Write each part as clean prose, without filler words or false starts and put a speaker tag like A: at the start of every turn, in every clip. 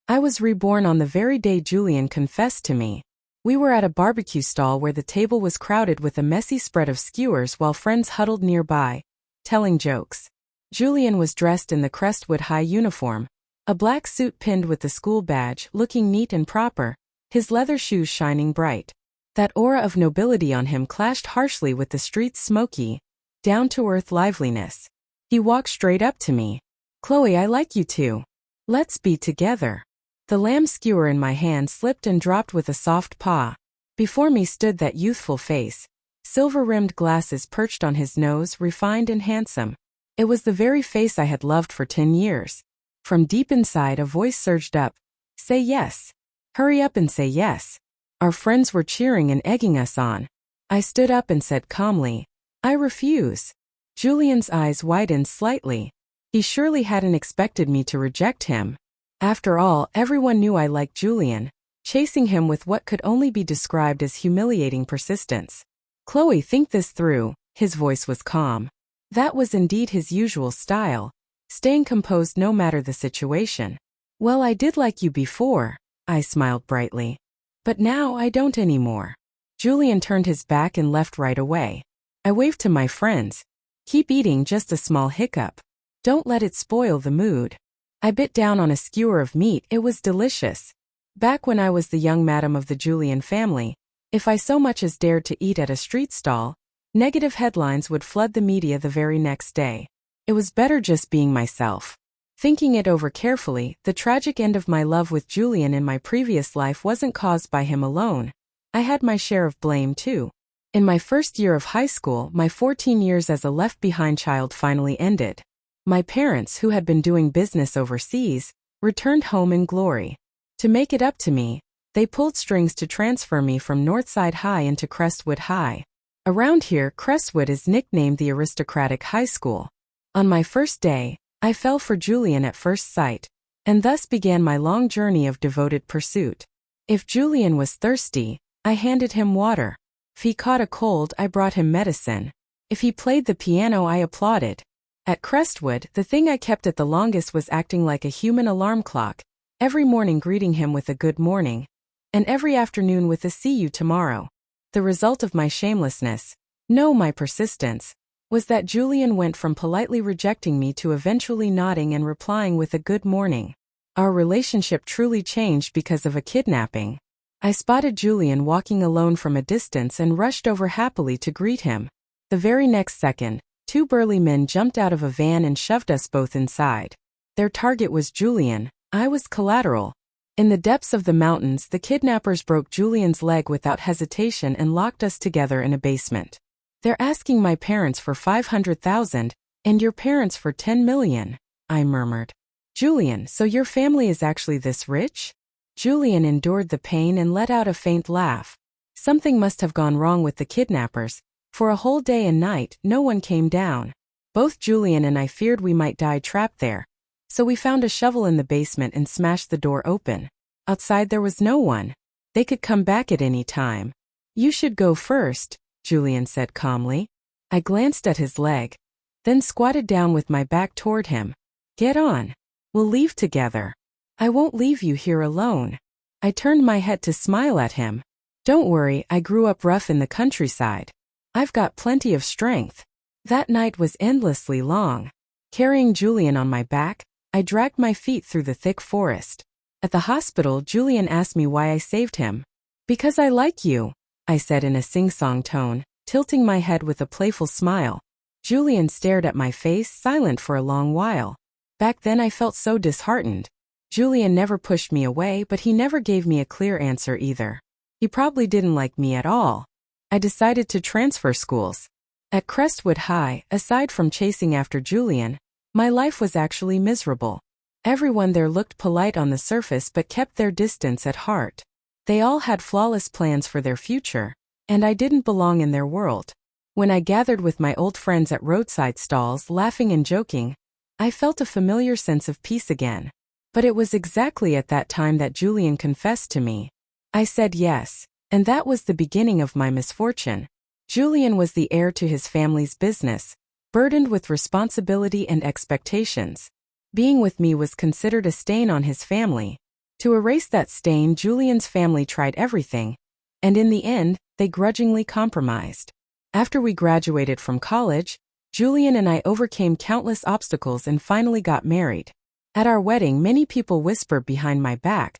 A: I was reborn on the very day Julian confessed to me. We were at a barbecue stall where the table was crowded with a messy spread of skewers while friends huddled nearby, telling jokes. Julian was dressed in the Crestwood High uniform, a black suit pinned with the school badge, looking neat and proper, his leather shoes shining bright. That aura of nobility on him clashed harshly with the street's smoky, down-to-earth liveliness. He walked straight up to me. "Chloe, I like you too. Let's be together." The lamb skewer in my hand slipped and dropped with a soft paw. Before me stood that youthful face, silver-rimmed glasses perched on his nose, refined and handsome. It was the very face I had loved for 10 years. From deep inside a voice surged up. "Say yes. Hurry up and say yes." Our friends were cheering and egging us on. I stood up and said calmly, "I refuse." Julian's eyes widened slightly. He surely hadn't expected me to reject him. After all, everyone knew I liked Julian, chasing him with what could only be described as humiliating persistence. "Chloe, think this through." His voice was calm. That was indeed his usual style, staying composed no matter the situation. "Well, I did like you before," I smiled brightly. "But now I don't anymore." Julian turned his back and left right away. I waved to my friends. "Keep eating, just a small hiccup. Don't let it spoil the mood." I bit down on a skewer of meat. It was delicious. Back when I was the young madam of the Julian family, if I so much as dared to eat at a street stall, negative headlines would flood the media the very next day. It was better just being myself. Thinking it over carefully, the tragic end of my love with Julian in my previous life wasn't caused by him alone. I had my share of blame too. In my first year of high school, my 14 years as a left-behind child finally ended. My parents, who had been doing business overseas, returned home in glory. To make it up to me, they pulled strings to transfer me from Northside High into Crestwood High. Around here, Crestwood is nicknamed the aristocratic high school. On my first day, I fell for Julian at first sight, and thus began my long journey of devoted pursuit. If Julian was thirsty, I handed him water. If he caught a cold, I brought him medicine. If he played the piano, I applauded. At Crestwood, the thing I kept at the longest was acting like a human alarm clock, every morning greeting him with a good morning, and every afternoon with a see you tomorrow. The result of my shamelessness, no, my persistence, was that Julian went from politely rejecting me to eventually nodding and replying with a good morning. Our relationship truly changed because of a kidnapping. I spotted Julian walking alone from a distance and rushed over happily to greet him. The very next second, 2 burly men jumped out of a van and shoved us both inside. Their target was Julian. I was collateral. In the depths of the mountains, the kidnappers broke Julian's leg without hesitation and locked us together in a basement. "They're asking my parents for 500,000, and your parents for 10 million, I murmured. "Julian, so your family is actually this rich?" Julian endured the pain and let out a faint laugh. Something must have gone wrong with the kidnappers. For a whole day and night, no one came down. Both Julian and I feared we might die trapped there. So we found a shovel in the basement and smashed the door open. Outside there was no one. They could come back at any time. "You should go first," Julian said calmly. I glanced at his leg, then squatted down with my back toward him. "Get on. We'll leave together." "I won't leave you here alone." I turned my head to smile at him. "Don't worry, I grew up rough in the countryside. I've got plenty of strength." That night was endlessly long. Carrying Julian on my back, I dragged my feet through the thick forest. At the hospital, Julian asked me why I saved him. "Because I like you," I said in a sing-song tone, tilting my head with a playful smile. Julian stared at my face, silent for a long while. Back then I felt so disheartened. Julian never pushed me away, but he never gave me a clear answer either. He probably didn't like me at all. I decided to transfer schools. At Crestwood High, aside from chasing after Julian, my life was actually miserable. Everyone there looked polite on the surface but kept their distance at heart. They all had flawless plans for their future, and I didn't belong in their world. When I gathered with my old friends at roadside stalls, laughing and joking, I felt a familiar sense of peace again. But it was exactly at that time that Julian confessed to me. I said yes. And that was the beginning of my misfortune. Julian was the heir to his family's business, burdened with responsibility and expectations. Being with me was considered a stain on his family. To erase that stain, Julian's family tried everything, and in the end, they grudgingly compromised. After we graduated from college, Julian and I overcame countless obstacles and finally got married. At our wedding, many people whispered behind my back,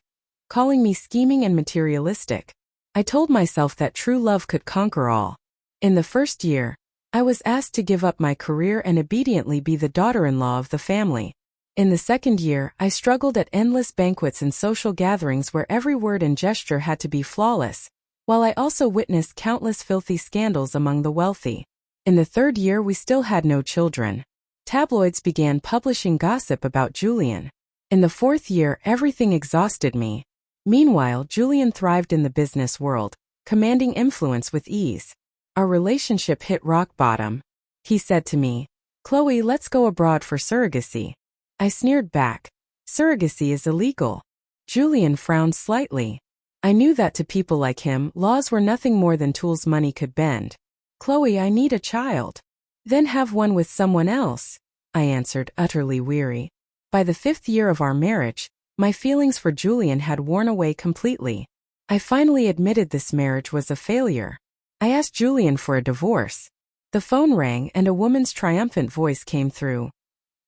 A: calling me scheming and materialistic. I told myself that true love could conquer all. In the first year, I was asked to give up my career and obediently be the daughter-in-law of the family. In the second year, I struggled at endless banquets and social gatherings where every word and gesture had to be flawless, while I also witnessed countless filthy scandals among the wealthy. In the third year, we still had no children. Tabloids began publishing gossip about Julian. In the fourth year, everything exhausted me. Meanwhile, Julian thrived in the business world, commanding influence with ease. Our relationship hit rock bottom. He said to me, "Chloe, let's go abroad for surrogacy." I sneered back. Surrogacy is illegal. Julian frowned slightly. I knew that to people like him, laws were nothing more than tools money could bend. "Chloe, I need a child." "Then have one with someone else," I answered, utterly weary. By the fifth year of our marriage, my feelings for Julian had worn away completely. I finally admitted this marriage was a failure. I asked Julian for a divorce. The phone rang and a woman's triumphant voice came through.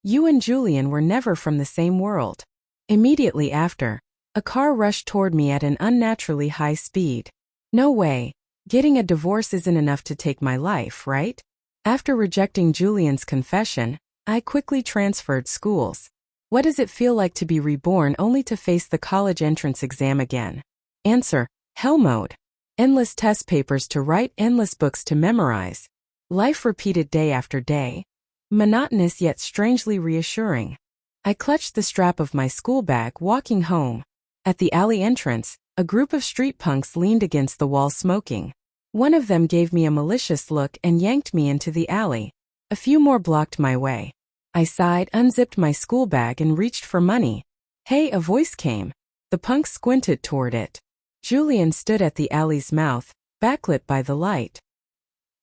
A: "You and Julian were never from the same world." Immediately after, a car rushed toward me at an unnaturally high speed. No way. Getting a divorce isn't enough to take my life, right? After rejecting Julian's confession, I quickly transferred schools. What does it feel like to be reborn only to face the college entrance exam again? Answer: hell mode. Endless test papers to write, endless books to memorize. Life repeated day after day. Monotonous yet strangely reassuring. I clutched the strap of my school bag walking home. At the alley entrance, a group of street punks leaned against the wall smoking. One of them gave me a malicious look and yanked me into the alley. A few more blocked my way. I sighed, unzipped my school bag and reached for money. "Hey," a voice came. The punks squinted toward it. Julian stood at the alley's mouth, backlit by the light.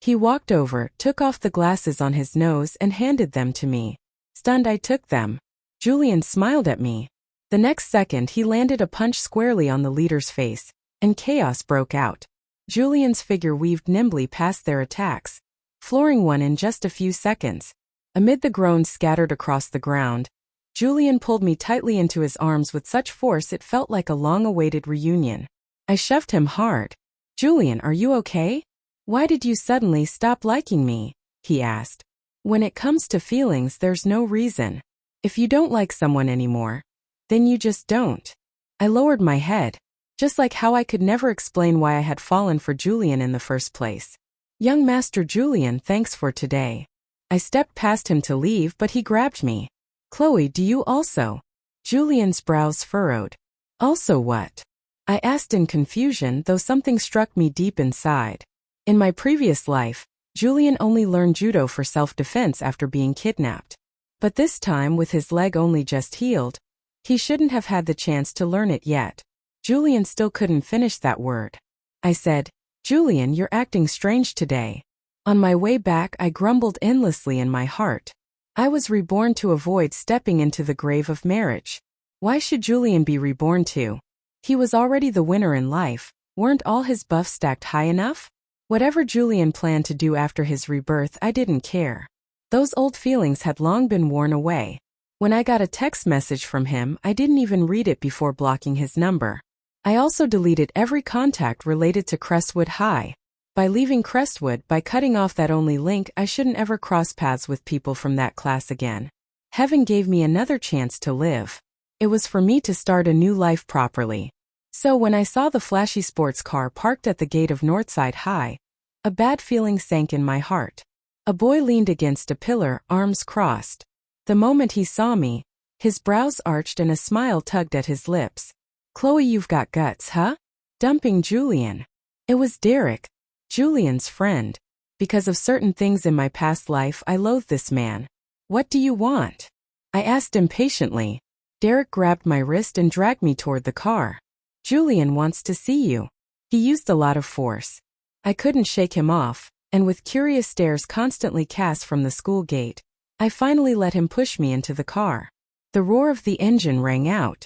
A: He walked over, took off the glasses on his nose and handed them to me. Stunned, I took them. Julian smiled at me. The next second he landed a punch squarely on the leader's face, and chaos broke out. Julian's figure weaved nimbly past their attacks, flooring one in just a few seconds. Amid the groans scattered across the ground, Julian pulled me tightly into his arms with such force it felt like a long-awaited reunion. I shoved him hard. "Julian, are you okay? Why did you suddenly stop liking me?" he asked. "When it comes to feelings, there's no reason. If you don't like someone anymore, then you just don't." I lowered my head, just like how I could never explain why I had fallen for Julian in the first place. "Young Master Julian, thanks for today." I stepped past him to leave, but he grabbed me. "Chloe, do you also?" Julian's brows furrowed. "Also what?" I asked in confusion, though something struck me deep inside. In my previous life, Julian only learned judo for self-defense after being kidnapped. But this time, with his leg only just healed, he shouldn't have had the chance to learn it yet. Julian still couldn't finish that word. I said, "Julian, you're acting strange today." On my way back, I grumbled endlessly in my heart. I was reborn to avoid stepping into the grave of marriage. Why should Julian be reborn too? He was already the winner in life. Weren't all his buffs stacked high enough? Whatever Julian planned to do after his rebirth, I didn't care. Those old feelings had long been worn away. When I got a text message from him, I didn't even read it before blocking his number. I also deleted every contact related to Crestwood High. By leaving Crestwood, by cutting off that only link, I shouldn't ever cross paths with people from that class again. Heaven gave me another chance to live. It was for me to start a new life properly. So when I saw the flashy sports car parked at the gate of Northside High, a bad feeling sank in my heart. A boy leaned against a pillar, arms crossed. The moment he saw me, his brows arched and a smile tugged at his lips. "Chloe, you've got guts, huh? Dumping Julian." It was Derek, Julian's friend. Because of certain things in my past life, I loathed this man. "What do you want?" I asked impatiently. Derek grabbed my wrist and dragged me toward the car. "Julian wants to see you." He used a lot of force. I couldn't shake him off, and with curious stares constantly cast from the school gate, I finally let him push me into the car. The roar of the engine rang out.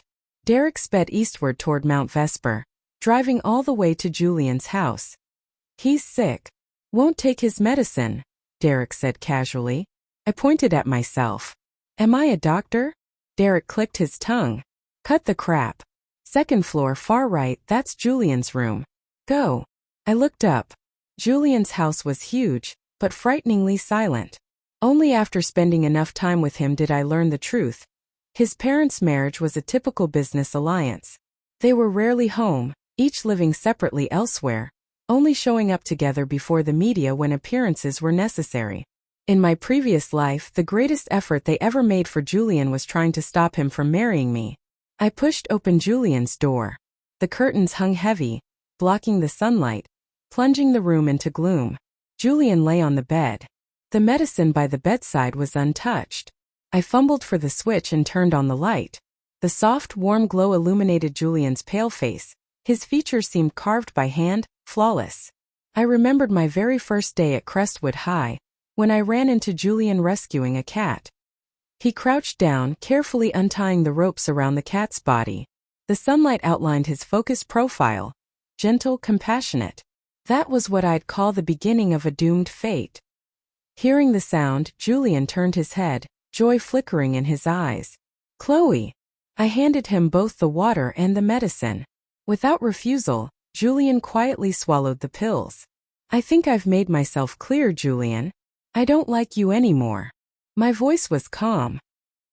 A: Derek sped eastward toward Mount Vesper, driving all the way to Julian's house. He's sick. Won't take his medicine, Derek said casually. I pointed at myself. Am I a doctor? Derek clicked his tongue. Cut the crap. Second floor far right, that's Julian's room. Go. I looked up. Julian's house was huge, but frighteningly silent. Only after spending enough time with him did I learn the truth. His parents' marriage was a typical business alliance. They were rarely home, each living separately elsewhere, only showing up together before the media when appearances were necessary. In my previous life, the greatest effort they ever made for Julian was trying to stop him from marrying me. I pushed open Julian's door. The curtains hung heavy, blocking the sunlight, plunging the room into gloom. Julian lay on the bed. The medicine by the bedside was untouched. I fumbled for the switch and turned on the light. The soft, warm glow illuminated Julian's pale face. His features seemed carved by hand, flawless. I remembered my very first day at Crestwood High, when I ran into Julian rescuing a cat. He crouched down, carefully untying the ropes around the cat's body. The sunlight outlined his focused profile. Gentle, compassionate. That was what I'd call the beginning of a doomed fate. Hearing the sound, Julian turned his head, joy flickering in his eyes. Chloe. I handed him both the water and the medicine. Without refusal, Julian quietly swallowed the pills. I think I've made myself clear, Julian. I don't like you anymore. My voice was calm.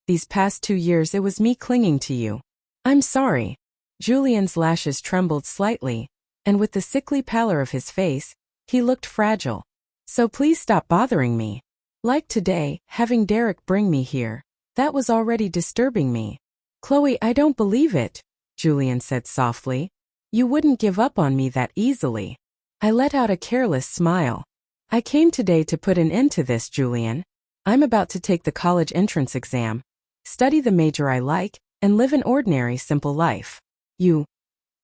A: These past 2 years it was me clinging to you. I'm sorry. Julian's lashes trembled slightly, and with the sickly pallor of his face, he looked fragile. So please stop bothering me. Like today, having Derek bring me here, that was already disturbing me. Chloe, I don't believe it, Julian said softly. You wouldn't give up on me that easily. I let out a careless smile. I came today to put an end to this, Julian. I'm about to take the college entrance exam, study the major I like, and live an ordinary, simple life.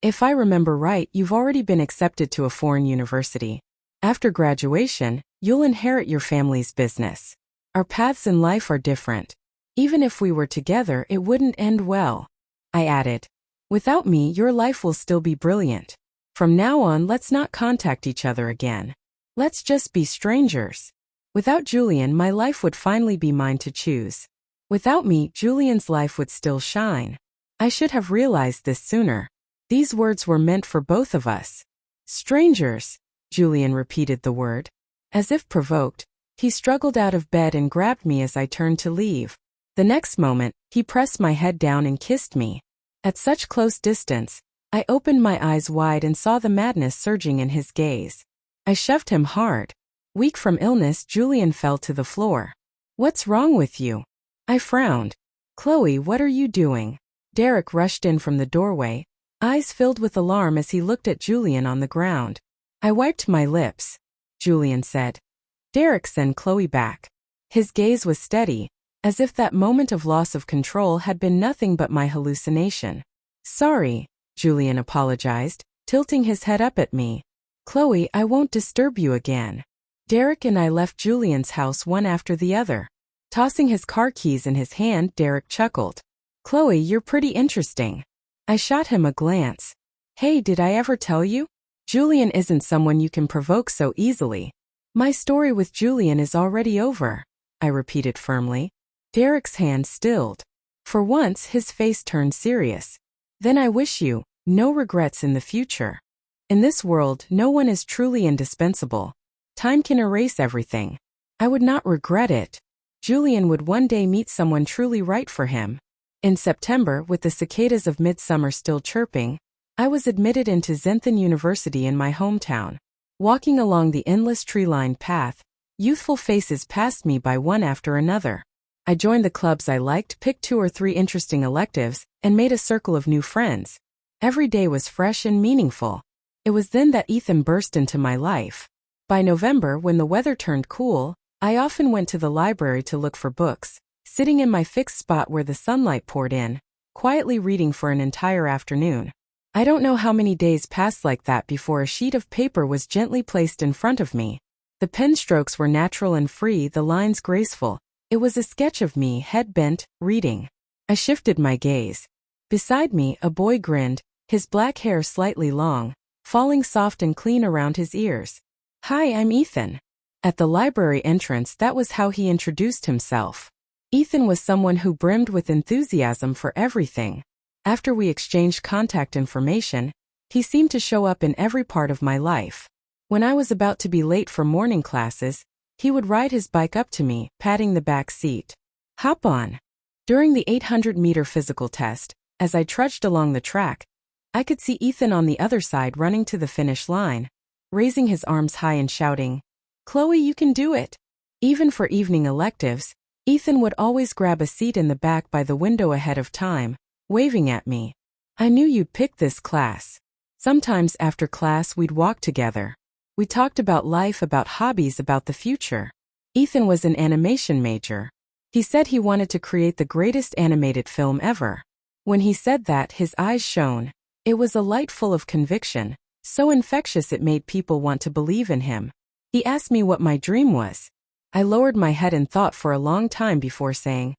A: If I remember right, you've already been accepted to a foreign university. After graduation, you'll inherit your family's business. Our paths in life are different. Even if we were together, it wouldn't end well. I added. Without me, your life will still be brilliant. From now on, let's not contact each other again. Let's just be strangers. Without Julian, my life would finally be mine to choose. Without me, Julian's life would still shine. I should have realized this sooner. These words were meant for both of us. Strangers, Julian repeated the word. As if provoked, he struggled out of bed and grabbed me as I turned to leave. The next moment, he pressed my head down and kissed me. At such close distance, I opened my eyes wide and saw the madness surging in his gaze. I shoved him hard. Weak from illness, Julian fell to the floor. What's wrong with you? I frowned. Chloe, what are you doing? Derek rushed in from the doorway, eyes filled with alarm as he looked at Julian on the ground. I wiped my lips. Julian said. Derek, send Chloe back. His gaze was steady, as if that moment of loss of control had been nothing but my hallucination. Sorry, Julian apologized, tilting his head up at me. Chloe, I won't disturb you again. Derek and I left Julian's house one after the other. Tossing his car keys in his hand, Derek chuckled. Chloe, you're pretty interesting. I shot him a glance. Hey, did I ever tell you? Julian isn't someone you can provoke so easily. My story with Julian is already over, I repeated firmly. Derek's hand stilled. For once, his face turned serious. Then I wish you no regrets in the future. In this world, no one is truly indispensable. Time can erase everything. I would not regret it. Julian would one day meet someone truly right for him. In September, with the cicadas of midsummer still chirping, I was admitted into Zentham University in my hometown. Walking along the endless tree-lined path, youthful faces passed me by one after another. I joined the clubs I liked, picked 2 or 3 interesting electives, and made a circle of new friends. Every day was fresh and meaningful. It was then that Ethan burst into my life. By November, when the weather turned cool, I often went to the library to look for books, sitting in my fixed spot where the sunlight poured in, quietly reading for an entire afternoon. I don't know how many days passed like that before a sheet of paper was gently placed in front of me. The pen strokes were natural and free, the lines graceful. It was a sketch of me, head bent, reading. I shifted my gaze. Beside me, a boy grinned, his black hair slightly long, falling soft and clean around his ears. "Hi, I'm Ethan." At the library entrance, that was how he introduced himself. Ethan was someone who brimmed with enthusiasm for everything. After we exchanged contact information, he seemed to show up in every part of my life. When I was about to be late for morning classes, he would ride his bike up to me, patting the back seat. "Hop on." During the 800-meter physical test, as I trudged along the track, I could see Ethan on the other side running to the finish line, raising his arms high and shouting, "Chloe, you can do it." Even for evening electives, Ethan would always grab a seat in the back by the window ahead of time, waving at me. "I knew you'd pick this class." Sometimes after class we'd walk together. We talked about life, about hobbies, about the future. Ethan was an animation major. He said he wanted to create the greatest animated film ever. When he said that, his eyes shone. It was a light full of conviction, so infectious it made people want to believe in him. He asked me what my dream was. I lowered my head and thought for a long time before saying,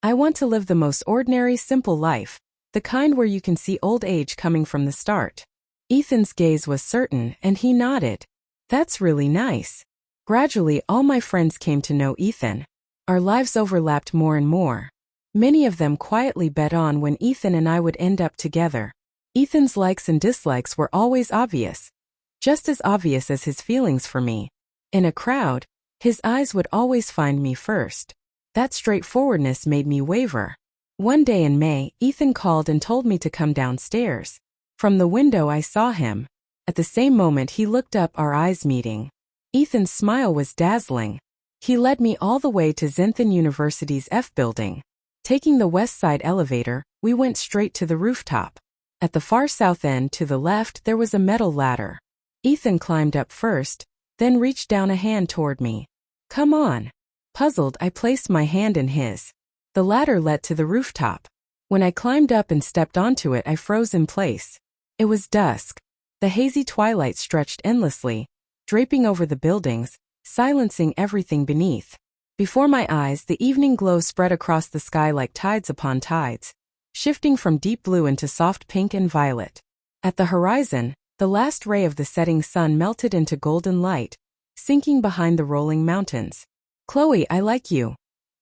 A: "I want to live the most ordinary, simple life, the kind where you can see old age coming from the start." Ethan's gaze was certain, and he nodded. "That's really nice." Gradually, all my friends came to know Ethan. Our lives overlapped more and more. Many of them quietly bet on when Ethan and I would end up together. Ethan's likes and dislikes were always obvious, just as obvious as his feelings for me. In a crowd, his eyes would always find me first. That straightforwardness made me waver. One day in May, Ethan called and told me to come downstairs. From the window I saw him. At the same moment he looked up, our eyes meeting. Ethan's smile was dazzling. He led me all the way to Zentham University's F building. Taking the west side elevator, we went straight to the rooftop. At the far south end to the left there was a metal ladder. Ethan climbed up first, then reached down a hand toward me. "Come on." Puzzled, I placed my hand in his. The ladder led to the rooftop. When I climbed up and stepped onto it, I froze in place. It was dusk. The hazy twilight stretched endlessly, draping over the buildings, silencing everything beneath. Before my eyes, the evening glow spread across the sky like tides upon tides, shifting from deep blue into soft pink and violet. At the horizon, the last ray of the setting sun melted into golden light, sinking behind the rolling mountains. "Chloe, I like you.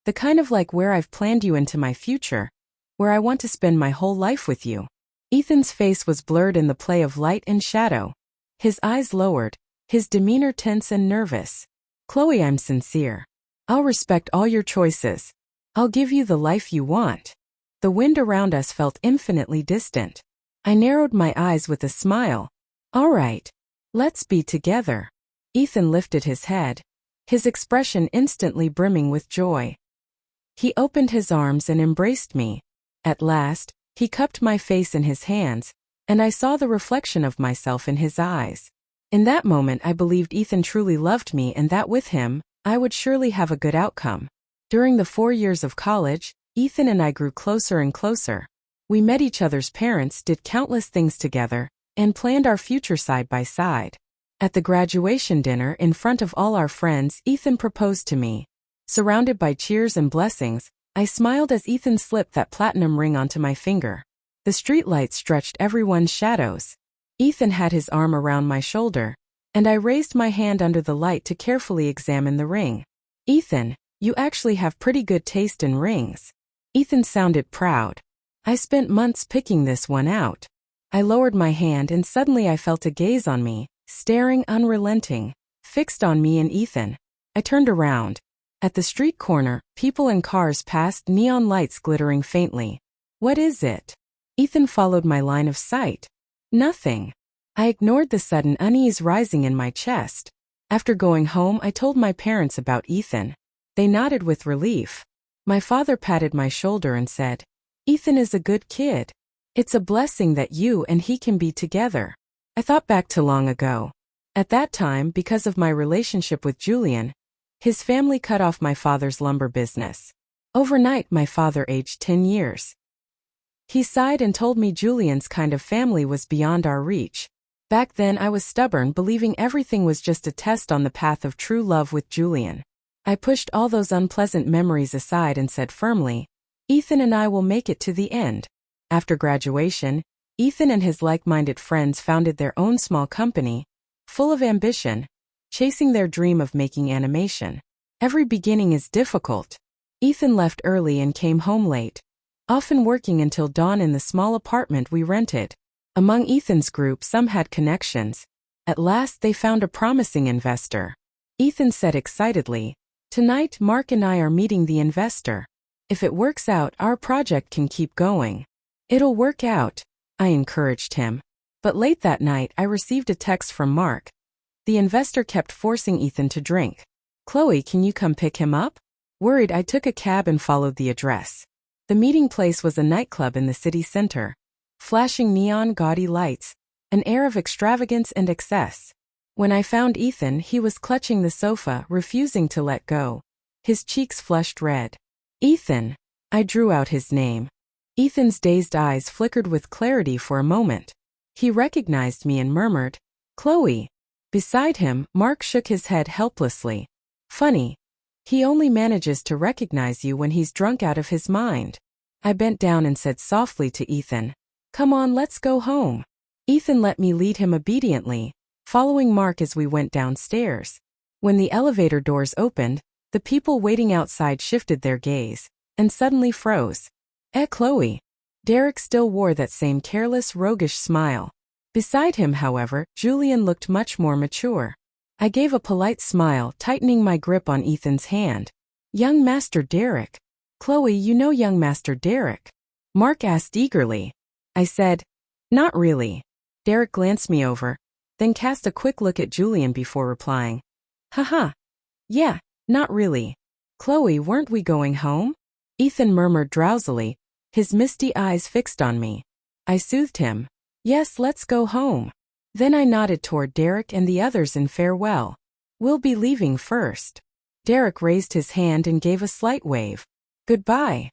A: The kind of like where I've planned you into my future, where I want to spend my whole life with you." Ethan's face was blurred in the play of light and shadow. His eyes lowered, his demeanor tense and nervous. "Chloe, I'm sincere. I'll respect all your choices. I'll give you the life you want." The wind around us felt infinitely distant. I narrowed my eyes with a smile. "All right. Let's be together." Ethan lifted his head, his expression instantly brimming with joy. He opened his arms and embraced me. At last, he cupped my face in his hands, and I saw the reflection of myself in his eyes. In that moment I believed Ethan truly loved me and that with him, I would surely have a good outcome. During the 4 years of college, Ethan and I grew closer and closer. We met each other's parents, did countless things together, and planned our future side by side. At the graduation dinner, in front of all our friends, Ethan proposed to me. Surrounded by cheers and blessings, I smiled as Ethan slipped that platinum ring onto my finger. The streetlights stretched everyone's shadows. Ethan had his arm around my shoulder, and I raised my hand under the light to carefully examine the ring. "Ethan, you actually have pretty good taste in rings." Ethan sounded proud. "I spent months picking this one out." I lowered my hand and suddenly I felt a gaze on me, staring unrelenting, fixed on me and Ethan. I turned around. At the street corner, people and cars passed, neon lights glittering faintly. "What is it?" Ethan followed my line of sight. "Nothing." I ignored the sudden unease rising in my chest. After going home, I told my parents about Ethan. They nodded with relief. My father patted my shoulder and said, "Ethan is a good kid. It's a blessing that you and he can be together." I thought back to long ago. At that time, because of my relationship with Julian, his family cut off my father's lumber business. Overnight, my father aged 10 years. He sighed and told me Julian's kind of family was beyond our reach. Back then I was stubborn, believing everything was just a test on the path of true love with Julian. I pushed all those unpleasant memories aside and said firmly, "Ethan and I will make it to the end." After graduation, Ethan and his like-minded friends founded their own small company, full of ambition, chasing their dream of making animation. Every beginning is difficult. Ethan left early and came home late, often working until dawn in the small apartment we rented. Among Ethan's group, some had connections. At last they found a promising investor. Ethan said excitedly, "Tonight, Mark and I are meeting the investor. If it works out, our project can keep going." "It'll work out," I encouraged him. But late that night, I received a text from Mark. The investor kept forcing Ethan to drink. "Chloe, can you come pick him up?" Worried, I took a cab and followed the address. The meeting place was a nightclub in the city center. Flashing neon gaudy lights, an air of extravagance and excess. When I found Ethan, he was clutching the sofa, refusing to let go. His cheeks flushed red. "Ethan." I drew out his name. Ethan's dazed eyes flickered with clarity for a moment. He recognized me and murmured, "Chloe." Beside him, Mark shook his head helplessly. "Funny. He only manages to recognize you when he's drunk out of his mind." I bent down and said softly to Ethan, "Come on, let's go home." Ethan let me lead him obediently, following Mark as we went downstairs. When the elevator doors opened, the people waiting outside shifted their gaze, and suddenly froze. Chloe." Derek still wore that same careless, roguish smile. Beside him, however, Julian looked much more mature. I gave a polite smile, tightening my grip on Ethan's hand. "Young Master Derek." "Chloe, you know young Master Derek?" Mark asked eagerly. I said, "Not really." Derek glanced me over, then cast a quick look at Julian before replying, "Haha. Yeah, not really." "Chloe, weren't we going home?" Ethan murmured drowsily, his misty eyes fixed on me. I soothed him. "Yes, let's go home." Then I nodded toward Derek and the others in farewell. "We'll be leaving first." Derek raised his hand and gave a slight wave. "Goodbye."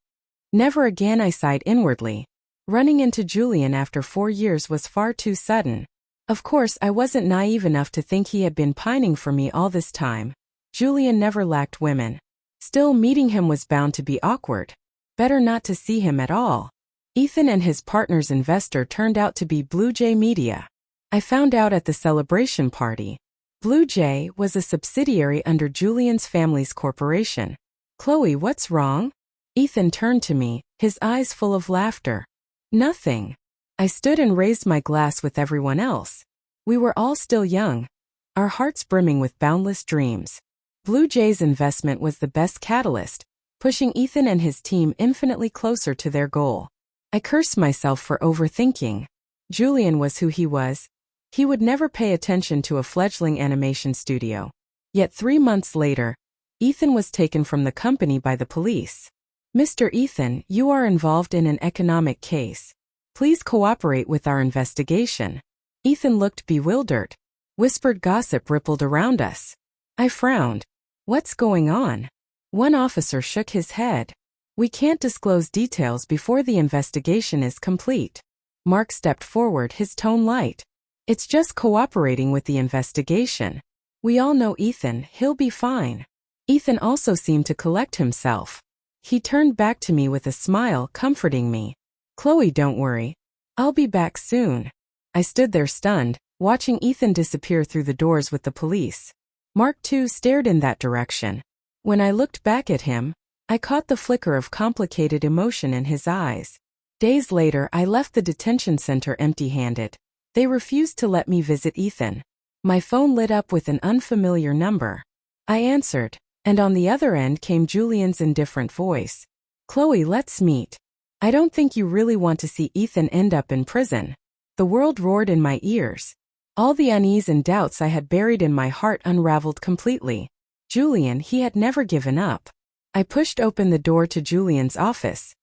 A: "Never again," I sighed inwardly. Running into Julian after 4 years was far too sudden. Of course, I wasn't naive enough to think he had been pining for me all this time. Julian never lacked women. Still, meeting him was bound to be awkward. Better not to see him at all. Ethan and his partner's investor turned out to be Blue Jay Media. I found out at the celebration party. Blue Jay was a subsidiary under Julian's family's corporation. "Chloe, what's wrong?" Ethan turned to me, his eyes full of laughter. "Nothing." I stood and raised my glass with everyone else. We were all still young, our hearts brimming with boundless dreams. Blue Jay's investment was the best catalyst, pushing Ethan and his team infinitely closer to their goal. I cursed myself for overthinking. Julian was who he was. He would never pay attention to a fledgling animation studio. Yet 3 months later, Ethan was taken from the company by the police. "Mr. Ethan, you are involved in an economic case. Please cooperate with our investigation." Ethan looked bewildered. Whispered gossip rippled around us. I frowned. "What's going on?" One officer shook his head. "We can't disclose details before the investigation is complete." Mark stepped forward, his tone light. "It's just cooperating with the investigation. We all know Ethan, he'll be fine." Ethan also seemed to collect himself. He turned back to me with a smile, comforting me. "Chloe, don't worry. I'll be back soon." I stood there stunned, watching Ethan disappear through the doors with the police. Mark too stared in that direction. When I looked back at him, I caught the flicker of complicated emotion in his eyes. Days later, I left the detention center empty-handed. They refused to let me visit Ethan. My phone lit up with an unfamiliar number. I answered, and on the other end came Julian's indifferent voice. "Chloe, let's meet. I don't think you really want to see Ethan end up in prison." The world roared in my ears. All the unease and doubts I had buried in my heart unraveled completely. Julian, he had never given up. I pushed open the door to Julian's office.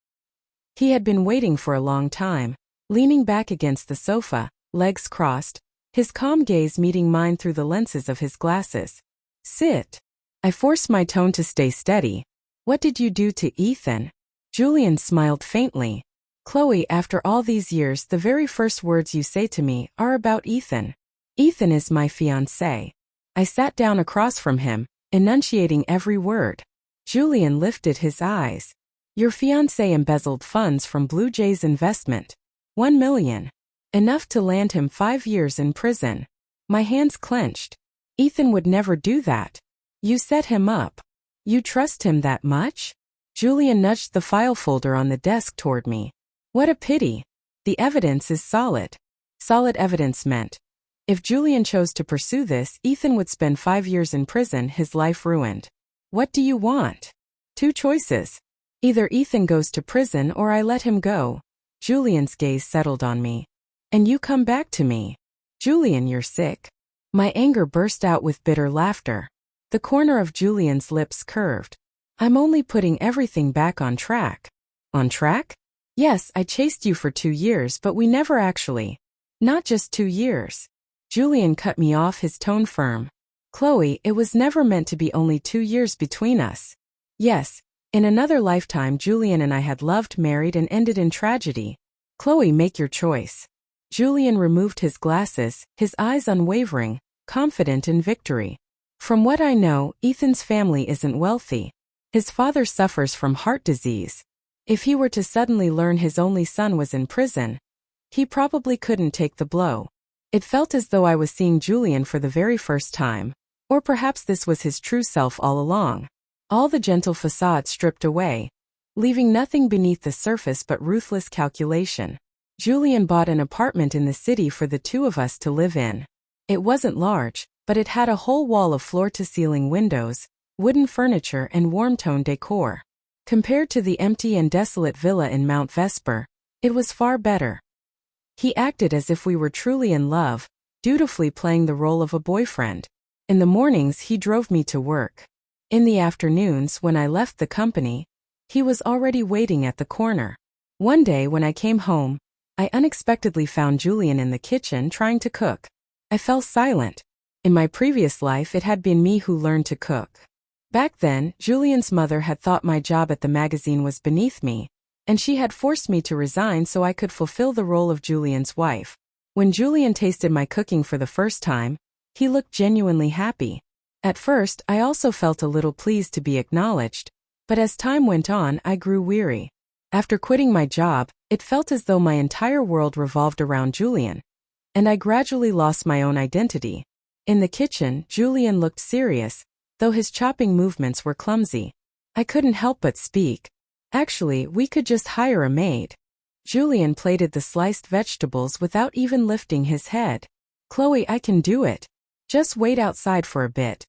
A: He had been waiting for a long time, leaning back against the sofa, legs crossed, his calm gaze meeting mine through the lenses of his glasses. "Sit." I forced my tone to stay steady. "What did you do to Ethan?" Julian smiled faintly. "Chloe, after all these years, the very first words you say to me are about Ethan. Ethan is my fiancé." I sat down across from him, enunciating every word. Julian lifted his eyes. Your fiancé embezzled funds from Blue Jay's investment. 1 million. Enough to land him 5 years in prison. My hands clenched. Ethan would never do that. You set him up. You trust him that much? Julian nudged the file folder on the desk toward me. What a pity. The evidence is solid. Solid evidence meant. If Julian chose to pursue this, Ethan would spend 5 years in prison, his life ruined. What do you want? 2 choices. Either Ethan goes to prison or I let him go. Julian's gaze settled on me. And you come back to me. Julian, you're sick. My anger burst out with bitter laughter. The corner of Julian's lips curved. I'm only putting everything back on track. On track? Yes, I chased you for 2 years, but we never actually. Not just 2 years. Julian cut me off, his tone firm. Chloe, it was never meant to be only 2 years between us. Yes, in another lifetime Julian and I had loved, married, and ended in tragedy. Chloe, make your choice. Julian removed his glasses, his eyes unwavering, confident in victory. From what I know, Ethan's family isn't wealthy. His father suffers from heart disease. If he were to suddenly learn his only son was in prison, he probably couldn't take the blow. It felt as though I was seeing Julian for the very first time. Or perhaps this was his true self all along. All the gentle facade stripped away, leaving nothing beneath the surface but ruthless calculation. Julian bought an apartment in the city for the 2 of us to live in. It wasn't large, but it had a whole wall of floor-to-ceiling windows, wooden furniture, and warm-tone decor. Compared to the empty and desolate villa in Mount Vesper, it was far better. He acted as if we were truly in love, dutifully playing the role of a boyfriend. In the mornings he drove me to work. In the afternoons, when I left the company, he was already waiting at the corner. One day when I came home, I unexpectedly found Julian in the kitchen trying to cook. I fell silent. In my previous life it had been me who learned to cook. Back then, Julian's mother had thought my job at the magazine was beneath me, and she had forced me to resign so I could fulfill the role of Julian's wife. When Julian tasted my cooking for the first time, he looked genuinely happy. At first, I also felt a little pleased to be acknowledged, but as time went on, I grew weary. After quitting my job, it felt as though my entire world revolved around Julian, and I gradually lost my own identity. In the kitchen, Julian looked serious, though his chopping movements were clumsy. I couldn't help but speak. Actually, we could just hire a maid. Julian plated the sliced vegetables without even lifting his head. Chloe, I can do it. Just wait outside for a bit.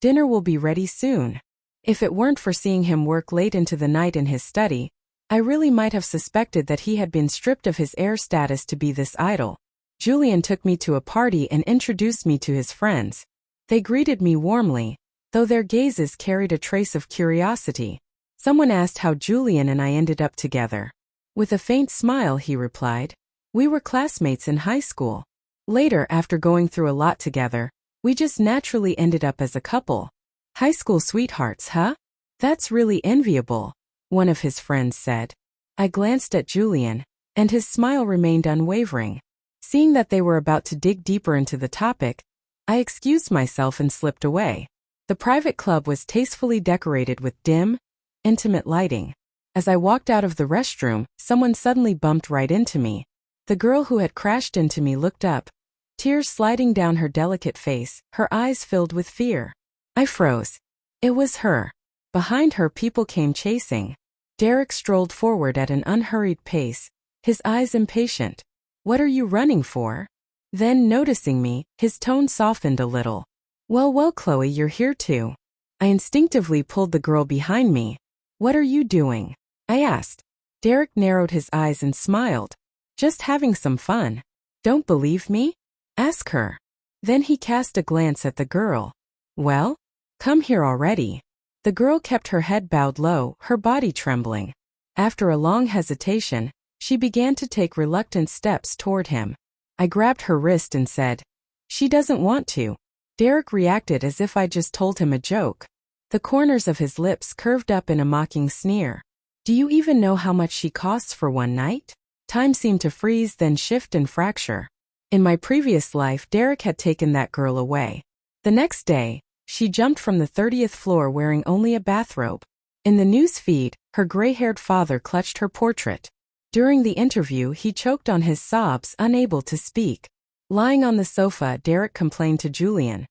A: Dinner will be ready soon. If it weren't for seeing him work late into the night in his study, I really might have suspected that he had been stripped of his heir status to be this idle. Julian took me to a party and introduced me to his friends. They greeted me warmly, though their gazes carried a trace of curiosity. Someone asked how Julian and I ended up together. With a faint smile, he replied, "We were classmates in high school. Later, after going through a lot together, we just naturally ended up as a couple." High school sweethearts, huh? That's really enviable, one of his friends said. I glanced at Julian, and his smile remained unwavering. Seeing that they were about to dig deeper into the topic, I excused myself and slipped away. The private club was tastefully decorated with dim, intimate lighting. As I walked out of the restroom, someone suddenly bumped right into me. The girl who had crashed into me looked up, tears sliding down her delicate face, her eyes filled with fear. I froze. It was her. Behind her, people came chasing. Derek strolled forward at an unhurried pace, his eyes impatient. "What are you running for?" Then, noticing me, his tone softened a little. Well, Chloe, you're here too." I instinctively pulled the girl behind me. "What are you doing?" I asked. Derek narrowed his eyes and smiled. "Just having some fun. Don't believe me? Ask her." Then he cast a glance at the girl. "Well, come here already." The girl kept her head bowed low, her body trembling. After a long hesitation, she began to take reluctant steps toward him. I grabbed her wrist and said, "She doesn't want to." Derek reacted as if I just told him a joke. The corners of his lips curved up in a mocking sneer. "Do you even know how much she costs for one night?" Time seemed to freeze, then shift and fracture. In my previous life, Derek had taken that girl away. The next day, she jumped from the 30th floor wearing only a bathrobe. In the news feed, Her gray-haired father clutched her portrait. During the interview, he choked on his sobs, unable to speak. Lying on the sofa, Derek complained to Julian.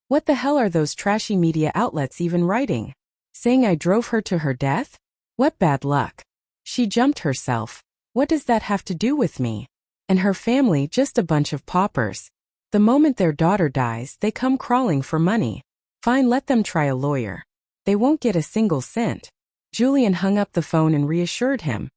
A: What the hell are those trashy media outlets even writing? Saying I drove her to her death? What bad luck. She jumped herself. What does that have to do with me? And her family, just a bunch of paupers. The moment their daughter dies, they come crawling for money. Fine, let them try a lawyer. They won't get a single cent. Julian hung up the phone and reassured him.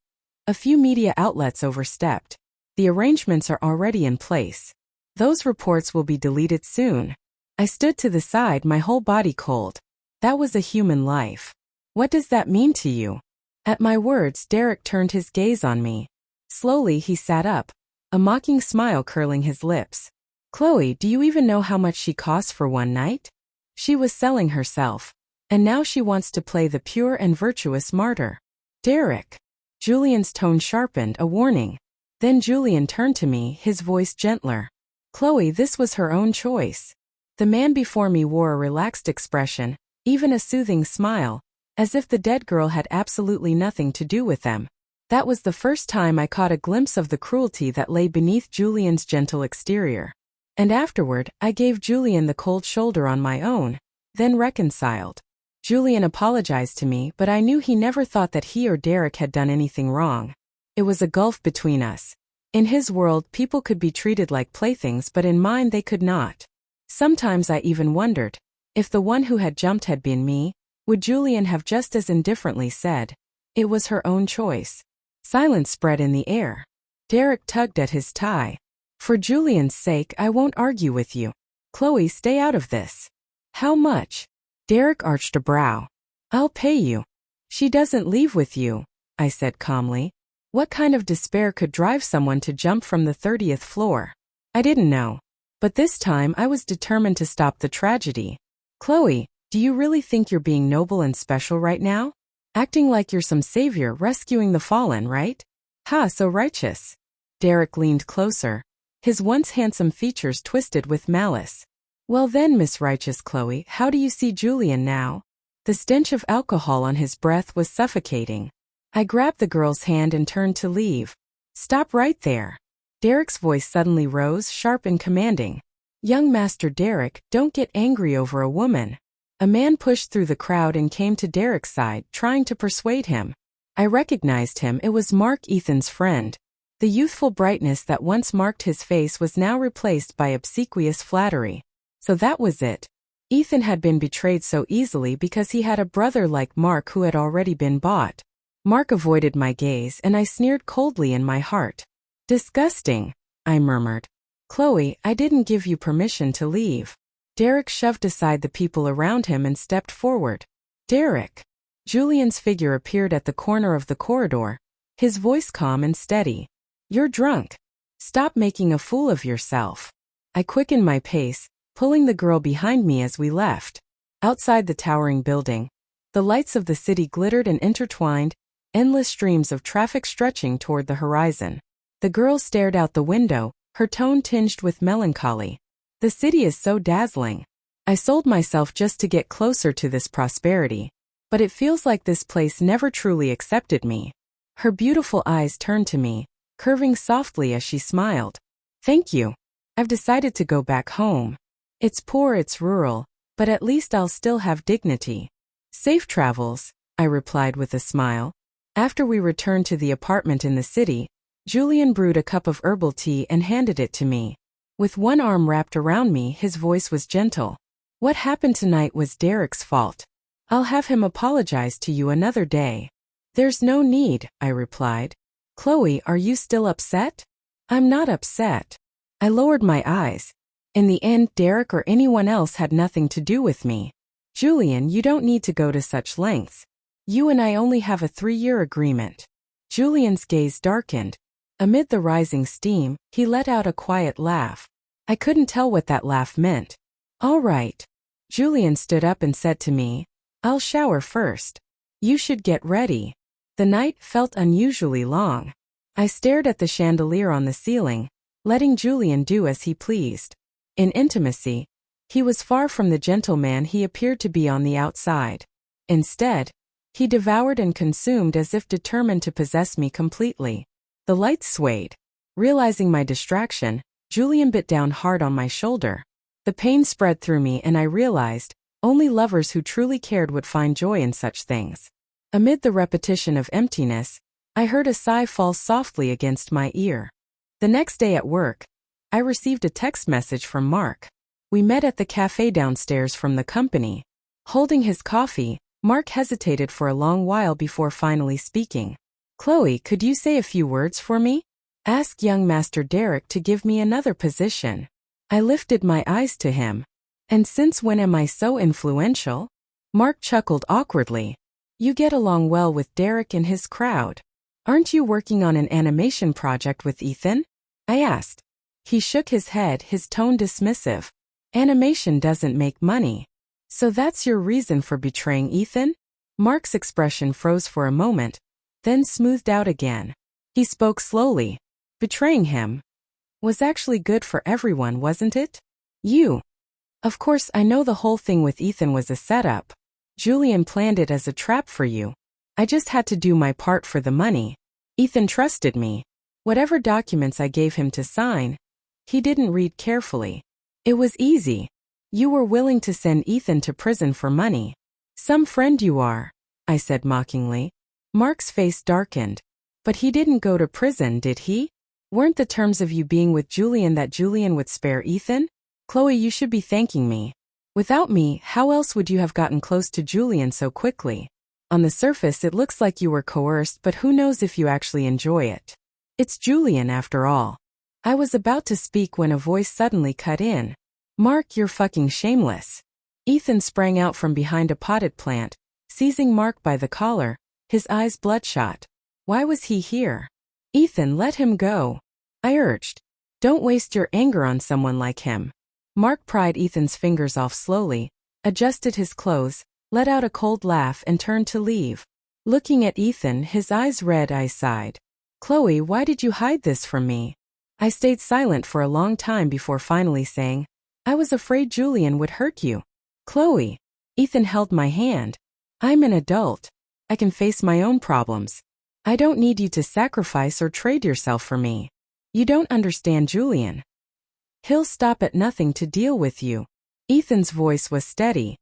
A: A few media outlets overstepped. The arrangements are already in place. Those reports will be deleted soon. I stood to the side, my whole body cold. That was a human life. What does that mean to you? At my words, Derek turned his gaze on me. Slowly he sat up, a mocking smile curling his lips. Chloe, do you even know how much she costs for one night? She was selling herself. And now she wants to play the pure and virtuous martyr. Derek. Julian's tone sharpened, a warning. Then Julian turned to me, his voice gentler. Chloe, this was her own choice. The man before me wore a relaxed expression, even a soothing smile, as if the dead girl had absolutely nothing to do with them. That was the first time I caught a glimpse of the cruelty that lay beneath Julian's gentle exterior. And afterward, I gave Julian the cold shoulder on my own, then reconciled. Julian apologized to me, but I knew he never thought that he or Derek had done anything wrong. It was a gulf between us. In his world, people could be treated like playthings, but in mine they could not. Sometimes I even wondered, if the one who had jumped had been me, would Julian have just as indifferently said, it was her own choice? Silence spread in the air. Derek tugged at his tie. For Julian's sake, I won't argue with you. Chloe, stay out of this. How much? Derek arched a brow. I'll pay you. She doesn't leave with you, I said calmly. What kind of despair could drive someone to jump from the 30th floor? I didn't know. But this time I was determined to stop the tragedy. Chloe, do you really think you're being noble and special right now? Acting like you're some savior rescuing the fallen, right? Ha, so righteous. Derek leaned closer. His once handsome features twisted with malice. Well then, Miss Righteous Chloe, how do you see Julian now? The stench of alcohol on his breath was suffocating. I grabbed the girl's hand and turned to leave. Stop right there. Derek's voice suddenly rose, sharp and commanding. Young Master Derek, don't get angry over a woman. A man pushed through the crowd and came to Derek's side, trying to persuade him. I recognized him, it was Mark, Ethan's friend. The youthful brightness that once marked his face was now replaced by obsequious flattery. So that was it. Ethan had been betrayed so easily because he had a brother like Mark who had already been bought. Mark avoided my gaze and I sneered coldly in my heart. Disgusting, I murmured. Chloe, I didn't give you permission to leave. Derek shoved aside the people around him and stepped forward. Derek. Julian's figure appeared at the corner of the corridor, his voice calm and steady. You're drunk. Stop making a fool of yourself. I quickened my pace, pulling the girl behind me as we left. Outside the towering building, the lights of the city glittered and intertwined, endless streams of traffic stretching toward the horizon. The girl stared out the window, her tone tinged with melancholy. The city is so dazzling. I sold myself just to get closer to this prosperity, but it feels like this place never truly accepted me. Her beautiful eyes turned to me, curving softly as she smiled. Thank you. I've decided to go back home. It's poor, it's rural, but at least I'll still have dignity. Safe travels, I replied with a smile. After we returned to the apartment in the city, Julian brewed a cup of herbal tea and handed it to me. With one arm wrapped around me, his voice was gentle. What happened tonight was Derek's fault. I'll have him apologize to you another day. There's no need, I replied. Chloe, are you still upset? I'm not upset. I lowered my eyes. In the end, Derek or anyone else had nothing to do with me. Julian, you don't need to go to such lengths. You and I only have a 3-year agreement. Julian's gaze darkened. Amid the rising steam, he let out a quiet laugh. I couldn't tell what that laugh meant. All right. Julian stood up and said to me, I'll shower first. You should get ready. The night felt unusually long. I stared at the chandelier on the ceiling, letting Julian do as he pleased. In intimacy, he was far from the gentleman he appeared to be on the outside. Instead, He devoured and consumed as if determined to possess me completely. The lights swayed. Realizing my distraction, Julian bit down hard on my shoulder. The pain spread through me and I realized, only lovers who truly cared would find joy in such things. Amid the repetition of emptiness, I heard a sigh fall softly against my ear. The next day at work, I received a text message from Mark. We met at the cafe downstairs from the company. Holding his coffee, Mark hesitated for a long while before finally speaking. "Chloe, could you say a few words for me?" Asked young Master Derek to give me another position. I lifted my eyes to him. "And since when am I so influential?" Mark chuckled awkwardly. "You get along well with Derek and his crowd. Aren't you working on an animation project with Ethan?" I asked. He shook his head, his tone dismissive. "Animation doesn't make money. So that's your reason for betraying Ethan?" Mark's expression froze for a moment, then smoothed out again. He spoke slowly. "Betraying him was actually good for everyone, wasn't it? You. Of course, I know the whole thing with Ethan was a setup. Julian planned it as a trap for you. I just had to do my part for the money. Ethan trusted me. Whatever documents I gave him to sign, he didn't read carefully. It was easy. You were willing to send Ethan to prison for money. Some friend you are," I said mockingly. Mark's face darkened. "But he didn't go to prison, did he? Weren't the terms of you being with Julian that Julian would spare Ethan? Chloe, you should be thanking me. Without me, how else would you have gotten close to Julian so quickly? On the surface it looks like you were coerced, but who knows if you actually enjoy it. It's Julian after all." I was about to speak when a voice suddenly cut in. "Mark, you're fucking shameless." Ethan sprang out from behind a potted plant, seizing Mark by the collar, his eyes bloodshot. Why was he here? "Ethan, let him go," I urged. "Don't waste your anger on someone like him." Mark pried Ethan's fingers off slowly, adjusted his clothes, let out a cold laugh and turned to leave. Looking at Ethan, his eyes red, I sighed. "Chloe, why did you hide this from me?" I stayed silent for a long time before finally saying, "I was afraid Julian would hurt you." "Chloe." Ethan held my hand. "I'm an adult. I can face my own problems. I don't need you to sacrifice or trade yourself for me. You don't understand Julian. He'll stop at nothing to deal with you." Ethan's voice was steady.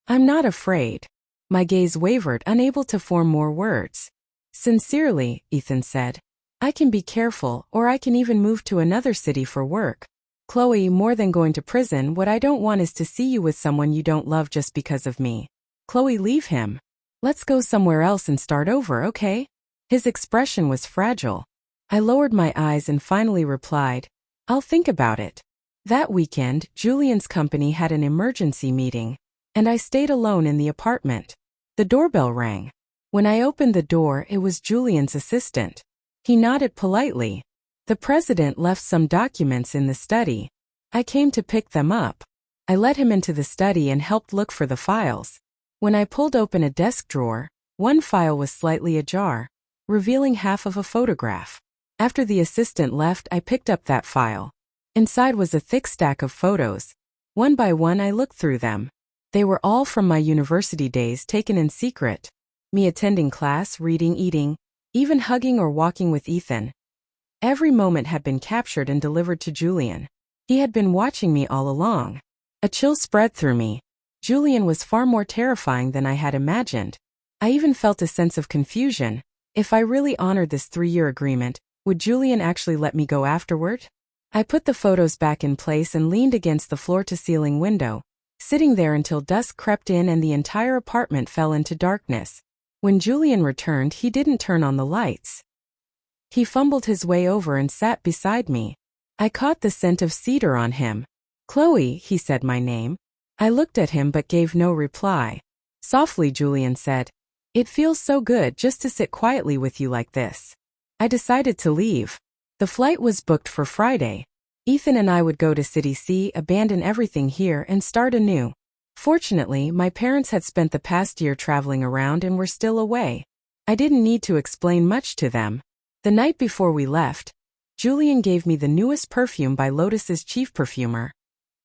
A: "I'm not afraid." My gaze wavered, unable to form more words. "Sincerely," Ethan said. "I can be careful, or I can even move to another city for work. Chloe, more than going to prison, what I don't want is to see you with someone you don't love just because of me. Chloe, leave him. Let's go somewhere else and start over, okay?" His expression was fragile. I lowered my eyes and finally replied, "I'll think about it." That weekend, Julian's company had an emergency meeting, and I stayed alone in the apartment. The doorbell rang. When I opened the door, it was Julian's assistant. He nodded politely. "The president left some documents in the study. I came to pick them up." I led him into the study and helped look for the files. When I pulled open a desk drawer, one file was slightly ajar, revealing half of a photograph. After the assistant left, I picked up that file. Inside was a thick stack of photos. One by one, I looked through them. They were all from my university days, taken in secret. Me attending class, reading, eating, even hugging or walking with Ethan. Every moment had been captured and delivered to Julian. He had been watching me all along. A chill spread through me. Julian was far more terrifying than I had imagined. I even felt a sense of confusion. If I really honored this 3-year agreement, would Julian actually let me go afterward? I put the photos back in place and leaned against the floor-to-ceiling window, sitting there until dusk crept in and the entire apartment fell into darkness. When Julian returned, he didn't turn on the lights. He fumbled his way over and sat beside me. I caught the scent of cedar on him. "Chloe," he said my name. I looked at him but gave no reply. Softly, Julian said, "It feels so good just to sit quietly with you like this." I decided to leave. The flight was booked for Friday. Ethan and I would go to City C, abandon everything here, and start anew. Fortunately, my parents had spent the past year traveling around and were still away. I didn't need to explain much to them. The night before we left, Julian gave me the newest perfume by Lotus's chief perfumer.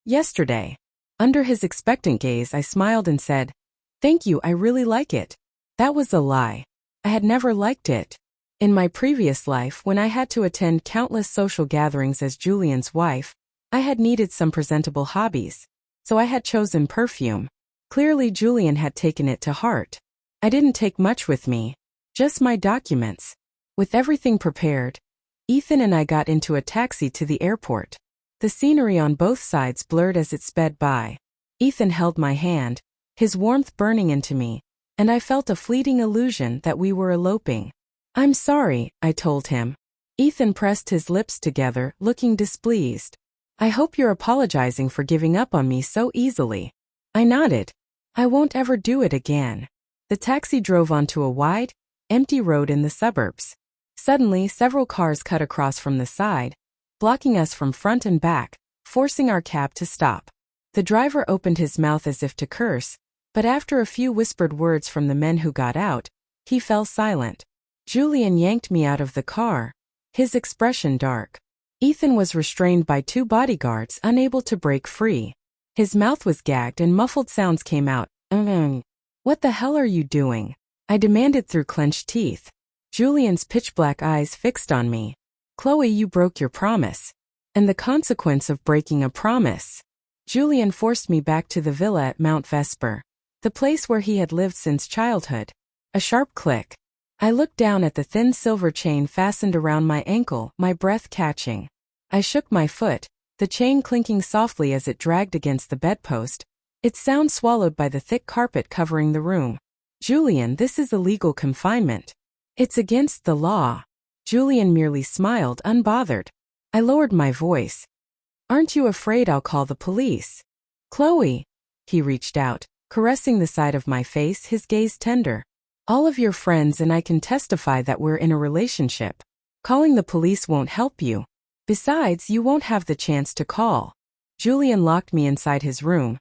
A: Yesterday. Under his expectant gaze, I smiled and said, "Thank you, I really like it." That was a lie. I had never liked it. In my previous life, when I had to attend countless social gatherings as Julian's wife, I had needed some presentable hobbies, so I had chosen perfume. Clearly Julian had taken it to heart. I didn't take much with me, just my documents. With everything prepared, Ethan and I got into a taxi to the airport. The scenery on both sides blurred as it sped by. Ethan held my hand, his warmth burning into me, and I felt a fleeting illusion that we were eloping. "I'm sorry," I told him. Ethan pressed his lips together, looking displeased. "I hope you're apologizing for giving up on me so easily." I nodded. "I won't ever do it again." The taxi drove onto a wide, empty road in the suburbs. Suddenly, several cars cut across from the side, blocking us from front and back, forcing our cab to stop. The driver opened his mouth as if to curse, but after a few whispered words from the men who got out, he fell silent. Julian yanked me out of the car, his expression dark. Ethan was restrained by 2 bodyguards, unable to break free. His mouth was gagged and muffled sounds came out. "What the hell are you doing?" I demanded through clenched teeth. Julian's pitch-black eyes fixed on me. "Chloe, you broke your promise. And the consequence of breaking a promise." Julian forced me back to the villa at Mount Vesper, the place where he had lived since childhood. A sharp click. I looked down at the thin silver chain fastened around my ankle, my breath catching. I shook my foot, the chain clinking softly as it dragged against the bedpost, its sound swallowed by the thick carpet covering the room. "Julian, this is illegal confinement. It's against the law." Julian merely smiled, unbothered. I lowered my voice. "Aren't you afraid I'll call the police?" "Chloe." He reached out, caressing the side of my face, his gaze tender. "All of your friends and I can testify that we're in a relationship. Calling the police won't help you. Besides, you won't have the chance to call." Julian locked me inside his room,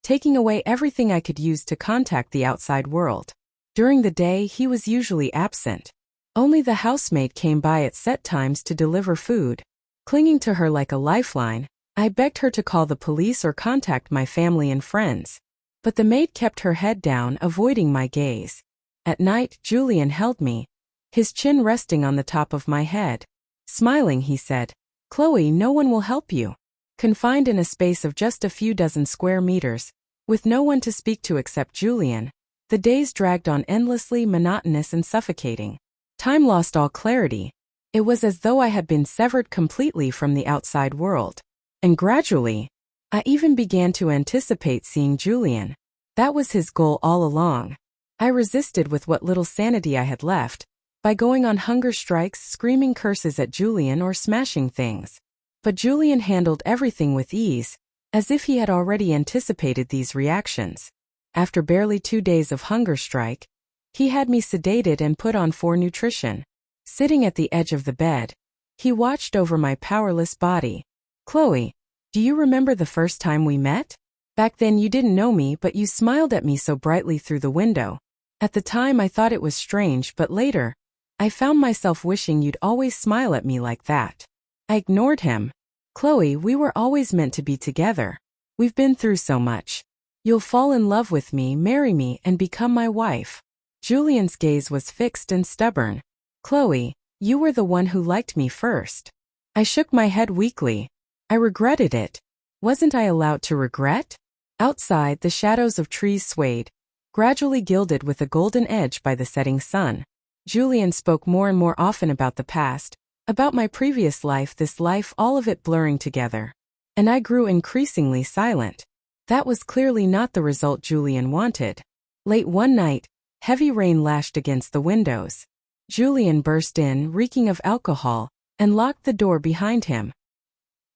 A: taking away everything I could use to contact the outside world. During the day, he was usually absent. Only the housemaid came by at set times to deliver food. Clinging to her like a lifeline, I begged her to call the police or contact my family and friends. But the maid kept her head down, avoiding my gaze. At night, Julian held me, his chin resting on the top of my head. Smiling, he said, "Chloe, no one will help you." Confined in a space of just a few dozen square meters, with no one to speak to except Julian, the days dragged on endlessly, monotonous and suffocating. Time lost all clarity. It was as though I had been severed completely from the outside world. And gradually, I even began to anticipate seeing Julian. That was his goal all along. I resisted with what little sanity I had left, by going on hunger strikes, screaming curses at Julian or smashing things. But Julian handled everything with ease, as if he had already anticipated these reactions. After barely 2 days of hunger strike, he had me sedated and put on 4 nutrition. Sitting at the edge of the bed, he watched over my powerless body. "Chloe, do you remember the first time we met? Back then you didn't know me, but you smiled at me so brightly through the window. At the time I thought it was strange, but later, I found myself wishing you'd always smile at me like that." I ignored him. "Chloe, we were always meant to be together. We've been through so much. You'll fall in love with me, marry me, and become my wife." Julian's gaze was fixed and stubborn. "Chloe, you were the one who liked me first." I shook my head weakly. I regretted it. Wasn't I allowed to regret? Outside, the shadows of trees swayed, gradually gilded with a golden edge by the setting sun. Julian spoke more and more often about the past, about my previous life, this life, all of it blurring together. And I grew increasingly silent. That was clearly not the result Julian wanted. Late one night, heavy rain lashed against the windows. Julian burst in, reeking of alcohol, and locked the door behind him.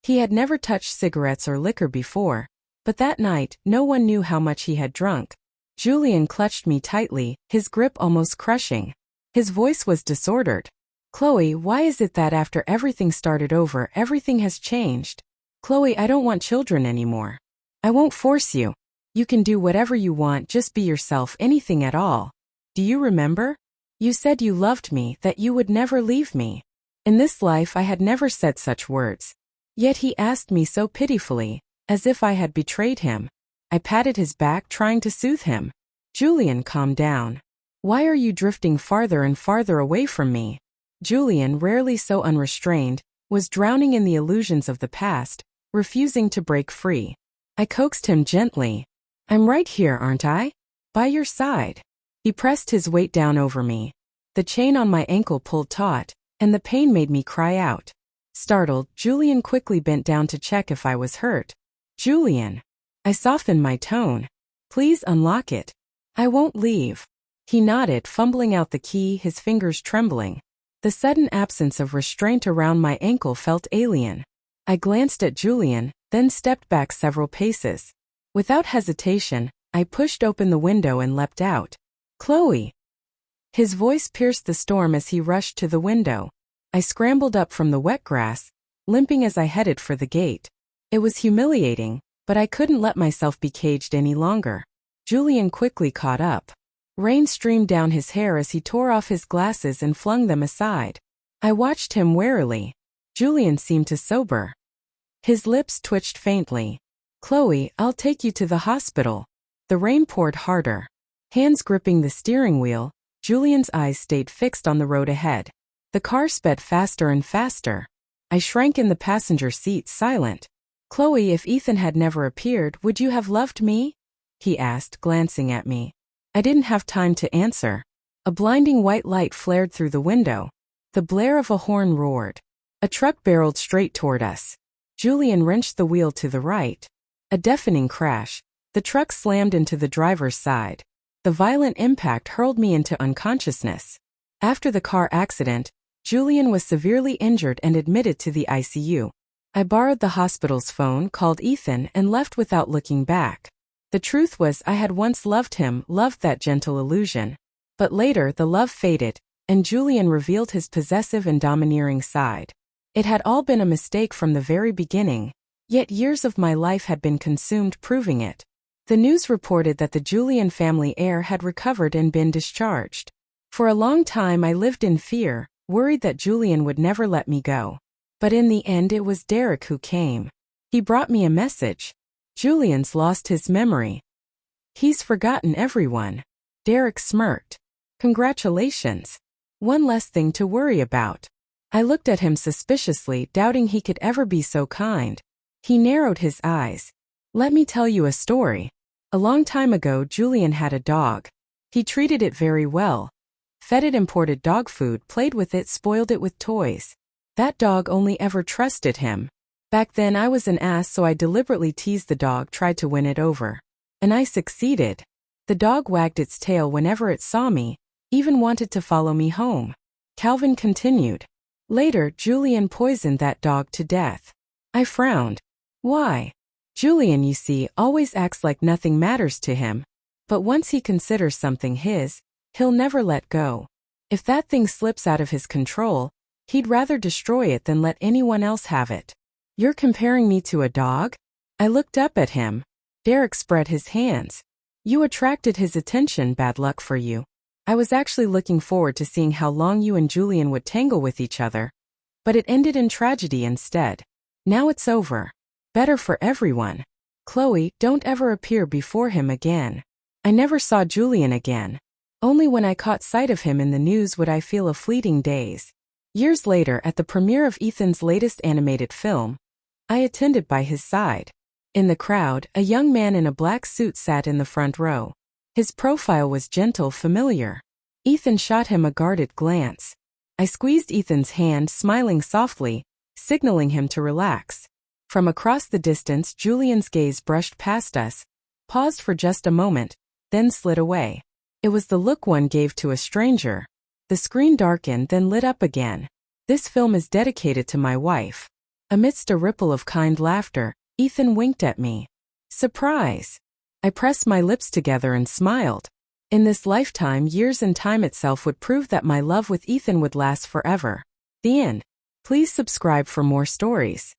A: He had never touched cigarettes or liquor before, but that night, no one knew how much he had drunk. Julian clutched me tightly, his grip almost crushing. His voice was disordered. "Chloe, why is it that after everything started over, everything has changed? Chloe, I don't want children anymore. I won't force you. You can do whatever you want, just be yourself, anything at all. Do you remember? You said you loved me, that you would never leave me." In this life I had never said such words. Yet he asked me so pitifully, as if I had betrayed him. I patted his back, trying to soothe him. "Julian, calm down. Why are you drifting farther and farther away from me? Julian, rarely so unrestrained, was drowning in the illusions of the past, refusing to break free. I coaxed him gently. I'm right here, aren't I? By your side. He pressed his weight down over me. The chain on my ankle pulled taut, and the pain made me cry out. Startled, Julian quickly bent down to check if I was hurt. Julian. I softened my tone. Please unlock it. I won't leave. He nodded, fumbling out the key, his fingers trembling. The sudden absence of restraint around my ankle felt alien. I glanced at Julian, then stepped back several paces. Without hesitation, I pushed open the window and leapt out. Chloe! His voice pierced the storm as he rushed to the window. I scrambled up from the wet grass, limping as I headed for the gate. It was humiliating, but I couldn't let myself be caged any longer. Julian quickly caught up. Rain streamed down his hair as he tore off his glasses and flung them aside. I watched him warily. Julian seemed to sober. His lips twitched faintly. Chloe, I'll take you to the hospital. The rain poured harder. Hands gripping the steering wheel, Julian's eyes stayed fixed on the road ahead. The car sped faster and faster. I shrank in the passenger seat, silent. Chloe, if Ethan had never appeared, would you have loved me? He asked, glancing at me. I didn't have time to answer. A blinding white light flared through the window. The blare of a horn roared. A truck barreled straight toward us. Julian wrenched the wheel to the right. A deafening crash. The truck slammed into the driver's side. The violent impact hurled me into unconsciousness. After the car accident, Julian was severely injured and admitted to the ICU. I borrowed the hospital's phone, called Ethan, and left without looking back. The truth was I had once loved him, loved that gentle illusion. But later the love faded, and Julian revealed his possessive and domineering side. It had all been a mistake from the very beginning, yet years of my life had been consumed proving it. The news reported that the Julian family heir had recovered and been discharged. For a long time I lived in fear, worried that Julian would never let me go. But in the end it was Derek who came. He brought me a message. Julian's lost his memory. He's forgotten everyone. Derek smirked. Congratulations. One less thing to worry about. I looked at him suspiciously, doubting he could ever be so kind. He narrowed his eyes. Let me tell you a story. A long time ago, Julian had a dog. He treated it very well. Fed it imported dog food, played with it, spoiled it with toys. That dog only ever trusted him. Back then I was an ass, so I deliberately teased the dog, tried to win it over. And I succeeded. The dog wagged its tail whenever it saw me, even wanted to follow me home. Calvin continued. Later, Julian poisoned that dog to death. I frowned. Why? Julian, you see, always acts like nothing matters to him. But once he considers something his, he'll never let go. If that thing slips out of his control, he'd rather destroy it than let anyone else have it. You're comparing me to a dog? I looked up at him. Derek spread his hands. You attracted his attention, bad luck for you. I was actually looking forward to seeing how long you and Julian would tangle with each other. But it ended in tragedy instead. Now it's over. Better for everyone. Chloe, don't ever appear before him again. I never saw Julian again. Only when I caught sight of him in the news would I feel a fleeting daze. Years later, at the premiere of Ethan's latest animated film, I attended by his side. In the crowd, a young man in a black suit sat in the front row. His profile was gentle, familiar. Ethan shot him a guarded glance. I squeezed Ethan's hand, smiling softly, signaling him to relax. From across the distance, Julian's gaze brushed past us, paused for just a moment, then slid away. It was the look one gave to a stranger. The screen darkened, then lit up again. This film is dedicated to my wife. Amidst a ripple of kind laughter, Ethan winked at me. Surprise! I pressed my lips together and smiled. In this lifetime, years and time itself would prove that my love with Ethan would last forever. The end. Please subscribe for more stories.